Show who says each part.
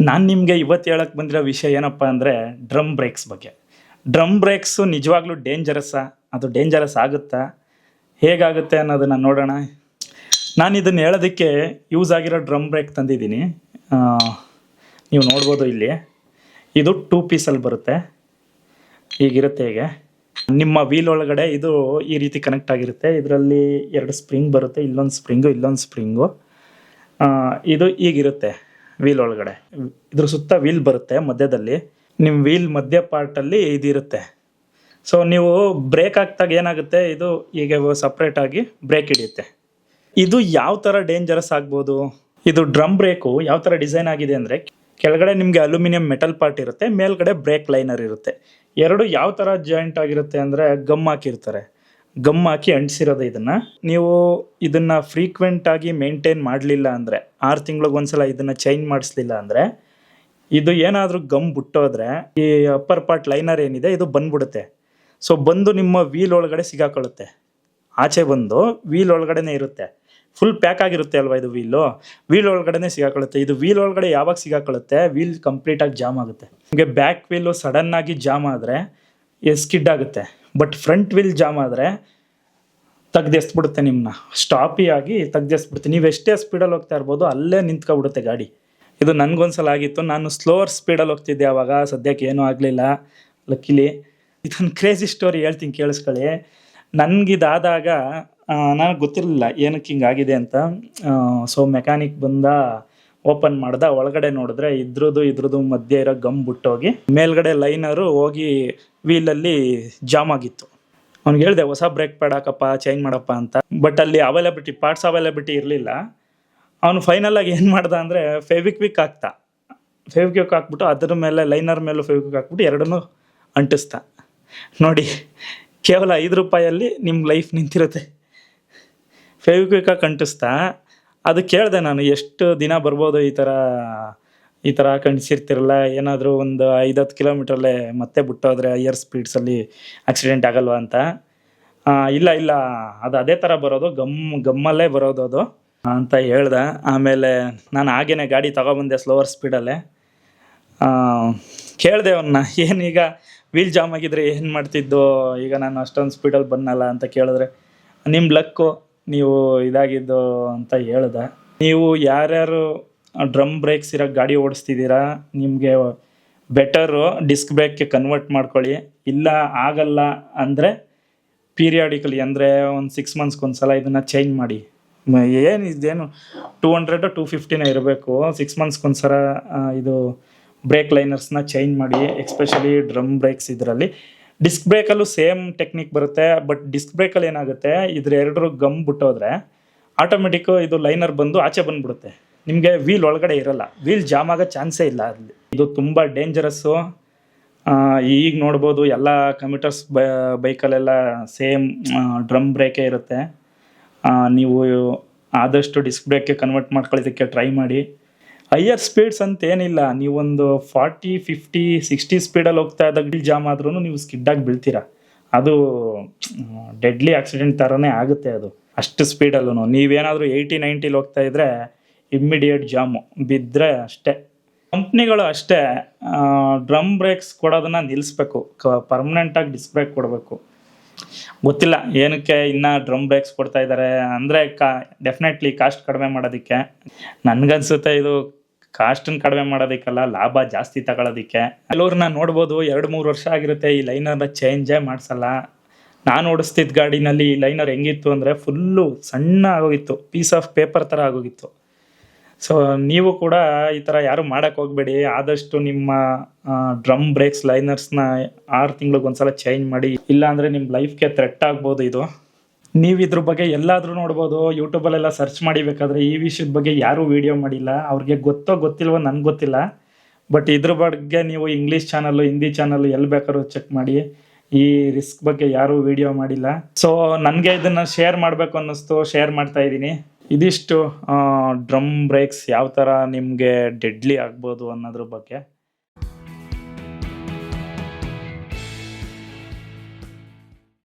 Speaker 1: ನಾನು ನಿಮಗೆ ಇವತ್ತು ಹೇಳಕ್ಕೆ ಬಂದಿರೋ ವಿಷಯ ಏನಪ್ಪ ಅಂದರೆ ಡ್ರಮ್ ಬ್ರೇಕ್ಸ್ ಬಗ್ಗೆ. ಡ್ರಮ್ ಬ್ರೇಕ್ಸು ನಿಜವಾಗ್ಲೂ ಡೇಂಜರಸ್ಸಾ? ಅದು ಡೇಂಜರಸ್ ಆಗುತ್ತಾ? ಹೇಗಾಗುತ್ತೆ ಅನ್ನೋದನ್ನು ನೋಡೋಣ. ನಾನು ಇದನ್ನು ಹೇಳೋದಕ್ಕೆ ಯೂಸ್ ಆಗಿರೋ ಡ್ರಮ್ ಬ್ರೇಕ್ ತಂದಿದ್ದೀನಿ. ನೀವು ನೋಡ್ಬೋದು ಇಲ್ಲಿ. ಇದು 2 ಪೀಸಲ್ಲಿ ಬರುತ್ತೆ. ಹೀಗಿರುತ್ತೆ. ಹೀಗೆ ನಿಮ್ಮ ವೀಲ್ ಒಳಗಡೆ ಇದು ಈ ರೀತಿ ಕನೆಕ್ಟ್ ಆಗಿರುತ್ತೆ. ಇದರಲ್ಲಿ 2 ಸ್ಪ್ರಿಂಗ್ ಬರುತ್ತೆ. ಇಲ್ಲೊಂದು ಸ್ಪ್ರಿಂಗು. ಇದು ಹೀಗಿರುತ್ತೆ ವೀಲ್ ಒಳಗಡೆ. ಇದ್ರ ಸುತ್ತ ವೀಲ್ ಬರುತ್ತೆ ಮಧ್ಯದಲ್ಲಿ. ನಿಮ್ಮ ವೀಲ್ ಮಧ್ಯ ಪಾರ್ಟಲ್ಲಿ ಇದಿರುತ್ತೆ. ಸೊ ನೀವು ಬ್ರೇಕ್ ಹಾಕ್ದಾಗ ಏನಾಗುತ್ತೆ, ಇದು ಹೀಗೆ ಸಪ್ರೇಟಾಗಿ ಬ್ರೇಕ್ ಹಿಡಿಯುತ್ತೆ. ಇದು ಯಾವ ಥರ ಡೇಂಜರಸ್ ಆಗ್ಬೋದು? ಇದು ಡ್ರಮ್ ಬ್ರೇಕು ಯಾವ ಥರ ಡಿಸೈನ್ ಆಗಿದೆ ಅಂದರೆ, ಕೆಳಗಡೆ ನಿಮಗೆ ಅಲ್ಯೂಮಿನಿಯಂ ಮೆಟಲ್ ಪಾರ್ಟ್ ಇರುತ್ತೆ, ಮೇಲ್ಗಡೆ ಬ್ರೇಕ್ ಲೈನರ್ ಇರುತ್ತೆ. ಎರಡು ಯಾವ ಥರ ಜಾಯಿಂಟ್ ಆಗಿರುತ್ತೆ ಅಂದರೆ ಗಮ್ ಹಾಕಿರ್ತಾರೆ. ಗಮ್ ಹಾಕಿ ಅಂಟಿಸಿರೋದು. ನೀವು ಇದನ್ನು ಫ್ರೀಕ್ವೆಂಟಾಗಿ ಮೇಂಟೈನ್ ಮಾಡಲಿಲ್ಲ ಅಂದರೆ, 6 ತಿಂಗಳಿಗೊಂದ್ಸಲ ಇದನ್ನು ಚೇಂಜ್ ಮಾಡಿಸ್ಲಿಲ್ಲ ಅಂದರೆ, ಇದು ಏನಾದರೂ ಗಮ್ ಬಿಟ್ಟೋದ್ರೆ ಈ ಅಪ್ಪರ್ ಪಾರ್ಟ್ ಲೈನರ್ ಏನಿದೆ ಇದು ಬಂದ್ಬಿಡುತ್ತೆ. ಸೊ ಬಂದು ನಿಮ್ಮ ವೀಲ್ ಒಳಗಡೆ ಸಿಗಾಕೊಳ್ಳುತ್ತೆ. ಆಚೆ ಬಂದು ವೀಲ್ ಒಳಗಡೆನೇ ಇರುತ್ತೆ. ಫುಲ್ ಪ್ಯಾಕ್ ಆಗಿರುತ್ತೆ ಅಲ್ವಾ ಇದು ವೀಲ್ ಒಳಗಡೆನೇ ಸಿಗಾಕೊಳ್ಳುತ್ತೆ. ಇದು ವೀಲ್ ಒಳಗಡೆ ಯಾವಾಗ ಸಿಗಾಕೊಳ್ಳುತ್ತೆ, ವೀಲ್ ಕಂಪ್ಲೀಟಾಗಿ ಜಾಮ್ ಆಗುತ್ತೆ. ನಿಮಗೆ ಬ್ಯಾಕ್ ವೀಲು ಸಡನ್ನಾಗಿ ಜಾಮ್ ಆದರೆ ಸ್ಕಿಡ್ ಆಗುತ್ತೆ. ಬಟ್ ಫ್ರಂಟ್ ವೀಲ್ ಜಾಮ್ ಆದರೆ ತೆಗ್ದೆಸ್ಬಿಡುತ್ತೆ. ನಿಮ್ಮನ್ನ ಸ್ಟಾಪಿಯಾಗಿ ತೆಗ್ದೆಸ್ಬಿಡುತ್ತೆ. ನೀವು ಎಷ್ಟೇ ಸ್ಪೀಡಲ್ಲಿ ಹೋಗ್ತಾ ಇರ್ಬೋದು, ಅಲ್ಲೇ ನಿಂತ್ಕೊಬಿಡುತ್ತೆ ಗಾಡಿ. ಇದು ನನಗೊಂದ್ಸಲ ಆಗಿತ್ತು. ನಾನು ಸ್ಲೋವರ್ ಸ್ಪೀಡಲ್ಲಿ ಹೋಗ್ತಿದ್ದೆ ಆವಾಗ. ಸದ್ಯಕ್ಕೆ ಏನೂ ಆಗಲಿಲ್ಲ ಲಕ್ಕಿಲಿ. ಇದೊಂದು ಕ್ರೇಜಿ ಸ್ಟೋರಿ ಹೇಳ್ತೀನಿ, ಕೇಳಿಸ್ಕೊಳ್ಳಿ. ನನಗಿದಾದಾಗ ನನಗೆ ಗೊತ್ತಿರಲಿಲ್ಲ ಏನಕ್ಕೆ ಹಿಂಗಾಗಿದೆ ಅಂತ. ಸೊ ಮೆಕ್ಯಾನಿಕ್ ಬಂದ, ಓಪನ್ ಮಾಡ್ದ. ಒಳಗಡೆ ನೋಡಿದ್ರೆ ಇದ್ರದ್ದು ಮಧ್ಯೆ ಇರೋ ಗಮ್ ಬಿಟ್ಟೋಗಿ ಮೇಲ್ಗಡೆ ಲೈನರು ಹೋಗಿ ವೀಲಲ್ಲಿ ಜಾಮ್ ಆಗಿತ್ತು. ಅವ್ನಿಗೆ ಹೇಳಿದೆ ಹೊಸ ಬ್ರೇಕ್ ಪ್ಯಾಡ್ ಹಾಕಪ್ಪ, ಚೇಂಜ್ ಮಾಡಪ್ಪ ಅಂತ. ಬಟ್ ಅಲ್ಲಿ ಪಾರ್ಟ್ಸ್ ಅವೈಲಬಿಲಿಟಿ ಇರಲಿಲ್ಲ. ಅವನು ಫೈನಲಾಗಿ ಏನು ಮಾಡ್ದ ಅಂದರೆ ಫೆವಿಕ್ವಿಕ್ ಹಾಕ್ಬಿಟ್ಟು ಅದ್ರ ಮೇಲೆ ಲೈನರ್ ಮೇಲೂ ಫೆವಿಕ್ವಿಕ್ ಹಾಕ್ಬಿಟ್ಟು ಎರಡನ್ನೂ ಅಂಟಿಸ್ತಾ. ನೋಡಿ, ಕೇವಲ 5 ರೂಪಾಯಲ್ಲಿ ನಿಮ್ಮ ಲೈಫ್ ನಿಂತಿರುತ್ತೆ. ಫೆವಿಕ್ವಿಕ್ ಹಾಕಿ ಅಂಟಿಸ್ತಾ. ಅದು ಕೇಳಿದೆ ನಾನು, ಎಷ್ಟು ದಿನ ಬರ್ಬೋದು ಈ ಥರ ಕಂಡಿಸಿರ್ತಿರಲ್ಲ, ಏನಾದರೂ ಒಂದು 5-10 ಕಿಲೋಮೀಟ್ರಲ್ಲೇ ಮತ್ತೆ ಬಿಟ್ಟೋದ್ರೆ ಹೈಯರ್ ಸ್ಪೀಡ್ಸಲ್ಲಿ ಆಕ್ಸಿಡೆಂಟ್ ಆಗಲ್ವಾ ಅಂತ. ಇಲ್ಲ ಅದು ಅದೇ ಥರ ಬರೋದು, ಗಮ್ಮಲ್ಲೇ ಬರೋದು ಅದು ಅಂತ ಹೇಳ್ದೆ. ಆಮೇಲೆ ನಾನು ಹಾಗೇನೆ ಗಾಡಿ ತಗೊಬಂದೆ ಸ್ಲೋವರ್ ಸ್ಪೀಡಲ್ಲೇ. ಕೇಳಿದೆ ಅವನ್ನ, ಏನೀಗ ವೀಲ್ ಜಾಮ್ ಆಗಿದ್ರೆ ಏನು ಮಾಡ್ತಿದ್ದು, ಈಗ ನಾನು ಅಷ್ಟೊಂದು ಸ್ಪೀಡಲ್ಲಿ ಬಂದಲ್ಲ ಅಂತ ಕೇಳಿದ್ರೆ, ನಿಮ್ಮ ಲಕ್ಕು ನೀವು ಇದಾಗಿದ್ದು ಅಂತ ಹೇಳ್ದೆ. ನೀವು ಯಾರ್ಯಾರು ಡ್ರಮ್ ಬ್ರೇಕ್ಸ್ ಇರೋ ಗಾಡಿ ಓಡಿಸ್ತಿದ್ದೀರಾ, ನಿಮಗೆ ಬೆಟರು ಡಿಸ್ಕ್ ಬ್ರೇಕ್ಗೆ ಕನ್ವರ್ಟ್ ಮಾಡ್ಕೊಳ್ಳಿ. ಇಲ್ಲ ಆಗಲ್ಲ ಅಂದರೆ ಪೀರಿಯಾಡಿಕಲಿ, ಅಂದರೆ ಒಂದು 6 ಮಂತ್ಸ್ಗೊಂದ್ಸಲ ಇದನ್ನು ಚೇಂಜ್ ಮಾಡಿ. ಇದೇನು 200-250 ಇರಬೇಕು. 6 ಮಂತ್ಸ್ಗೊಂದ್ಸಲ ಇದು ಬ್ರೇಕ್ ಲೈನರ್ಸ್ನ ಚೇಂಜ್ ಮಾಡಿ. Especially drum brakes. ಇದರಲ್ಲಿ ಡಿಸ್ಕ್ ಬ್ರೇಕಲ್ಲೂ ಸೇಮ್ ಟೆಕ್ನಿಕ್ ಬರುತ್ತೆ. ಬಟ್ ಡಿಸ್ಕ್ ಬ್ರೇಕಲ್ಲಿ ಏನಾಗುತ್ತೆ, ಇದ್ರ 2 ಗಮ್ ಬಿಟ್ಟೋದ್ರೆ ಆಟೋಮೆಟಿಕ್ಕು ಇದು ಲೈನರ್ ಬಂದು ಆಚೆ ಬಂದುಬಿಡುತ್ತೆ. ನಿಮಗೆ ವೀಲ್ ಒಳಗಡೆ ಇರಲ್ಲ, ವೀಲ್ ಜಾಮ್ ಆಗೋ ಚಾನ್ಸೇ ಇಲ್ಲ ಅಲ್ಲಿ. ಇದು ತುಂಬ ಡೇಂಜರಸ್ಸು. ಈಗ ನೋಡ್ಬೋದು ಎಲ್ಲ ಕಮ್ಯೂಟರ್ಸ್ ಬೈಕಲ್ಲೆಲ್ಲ ಸೇಮ್ ಡ್ರಮ್ ಬ್ರೇಕೇ ಇರುತ್ತೆ. ನೀವು ಆದಷ್ಟು ಡಿಸ್ಕ್ ಬ್ರೇಕ್ಗೆ ಕನ್ವರ್ಟ್ ಮಾಡ್ಕೊಳ್ಳೋದಕ್ಕೆ ಟ್ರೈ ಮಾಡಿ. ಹೈಯರ್ ಸ್ಪೀಡ್ಸ್ ಅಂತ ಏನಿಲ್ಲ, ನೀವೊಂದು 40, 50, 60 ಸ್ಪೀಡಲ್ಲಿ ಹೋಗ್ತಾ ಇದ್ದಾಗ ಜಾಮ್ ಆದ್ರೂ ನೀವು ಸ್ಕಿಡ್ಡಾಗಿ ಬೀಳ್ತೀರ. ಅದು ಡೆಡ್ಲಿ ಆಕ್ಸಿಡೆಂಟ್ ಥರನೇ ಆಗುತ್ತೆ ಅದು, ಅಷ್ಟು ಸ್ಪೀಡಲ್ಲೂ. ನೀವೇನಾದರೂ 80, 90 ಹೋಗ್ತಾ ಇದ್ದರೆ ಇಮ್ಮಿಡಿಯೇಟ್ ಜಾಮು ಬಿದ್ದರೆ ಅಷ್ಟೇ. ಕಂಪ್ನಿಗಳು ಅಷ್ಟೇ ಡ್ರಮ್ ಬ್ರೇಕ್ಸ್ ಕೊಡೋದನ್ನು ನಿಲ್ಲಿಸ್ಬೇಕು. ಪರ್ಮನೆಂಟಾಗಿ ಡಿಸ್ಕ್ ಬ್ರೇಕ್ ಕೊಡಬೇಕು. ಗೊತ್ತಿಲ್ಲ ಏನಕ್ಕೆ ಇನ್ನೂ ಡ್ರಮ್ ಬ್ರೇಕ್ಸ್ ಕೊಡ್ತಾ ಇದ್ದಾರೆ ಅಂದರೆ, ಡೆಫಿನೆಟ್ಲಿ ಕಾಸ್ಟ್ ಕಡಿಮೆ ಮಾಡೋದಕ್ಕೆ. ನನಗನ್ಸುತ್ತೆ ಇದು ಕಾಸ್ಟನ್ನು ಕಡಿಮೆ ಮಾಡೋದಕ್ಕಲ್ಲ, ಲಾಭ ಜಾಸ್ತಿ ತಗೊಳ್ಳೋದಕ್ಕೆ. ಕೆಲವ್ರನ್ನ ನೋಡ್ಬೋದು 2-3 ವರ್ಷ ಆಗಿರುತ್ತೆ ಈ ಲೈನರ್ನ ಚೇಂಜೇ ಮಾಡಿಸಲ್ಲ. ನಾನು ಓಡಿಸ್ತಿದ್ದ ಗಾಡಿನಲ್ಲಿ ಈ ಲೈನರ್ ಹೆಂಗಿತ್ತು ಅಂದರೆ ಫುಲ್ಲು ಸಣ್ಣ ಆಗೋಗಿತ್ತು, ಪೀಸ್ ಆಫ್ ಪೇಪರ್ ಥರ ಆಗೋಗಿತ್ತು. ಸೊ ನೀವು ಕೂಡ ಈ ಥರ ಯಾರು ಮಾಡೋಕ್ಕೆ ಹೋಗಬೇಡಿ. ಆದಷ್ಟು ನಿಮ್ಮ ಡ್ರಮ್ ಬ್ರೇಕ್ಸ್ ಲೈನರ್ಸ್ನ 6 ತಿಂಗಳಿಗೊಂದ್ಸಲ ಚೇಂಜ್ ಮಾಡಿ. ಇಲ್ಲಾಂದರೆ ನಿಮ್ಮ ಲೈಫ್ಗೆ ಥ್ರೆಟ್ ಆಗ್ಬೋದು ಇದು. ನೀವು ಇದ್ರ ಬಗ್ಗೆ ಎಲ್ಲಾದರೂ ನೋಡ್ಬೋದು, ಯೂಟ್ಯೂಬಲ್ಲೆಲ್ಲ ಸರ್ಚ್ ಮಾಡಿಬೇಕಾದ್ರೆ ಈ ವಿಷಯದ ಬಗ್ಗೆ ಯಾರೂ ವೀಡಿಯೋ ಮಾಡಿಲ್ಲ. ಅವ್ರಿಗೆ ಗೊತ್ತಿಲ್ವೋ ನನಗೆ ಗೊತ್ತಿಲ್ಲ. ಬಟ್ ಇದ್ರ ಬಗ್ಗೆ ನೀವು ಇಂಗ್ಲೀಷ್ ಚಾನಲ್ಲು, ಹಿಂದಿ ಚಾನಲ್ಲು ಎಲ್ಲಿ ಬೇಕಾದ್ರೂ ಚೆಕ್ ಮಾಡಿ. ಈ ರಿಸ್ಕ್ ಬಗ್ಗೆ ಯಾರೂ ವೀಡಿಯೋ ಮಾಡಿಲ್ಲ. ಸೊ ನನಗೆ ಇದನ್ನು ಶೇರ್ ಮಾಡಬೇಕು ಅನ್ನಿಸ್ತು, ಶೇರ್ ಮಾಡ್ತಾ ಇದ್ದೀನಿ. ಇದಿಷ್ಟು ಡ್ರಮ್ ಬ್ರೇಕ್ಸ್ ಯಾವ ಥರ ನಿಮಗೆ ಡೆಡ್ಲಿ ಆಗ್ಬೋದು ಅನ್ನೋದ್ರ ಬಗ್ಗೆ.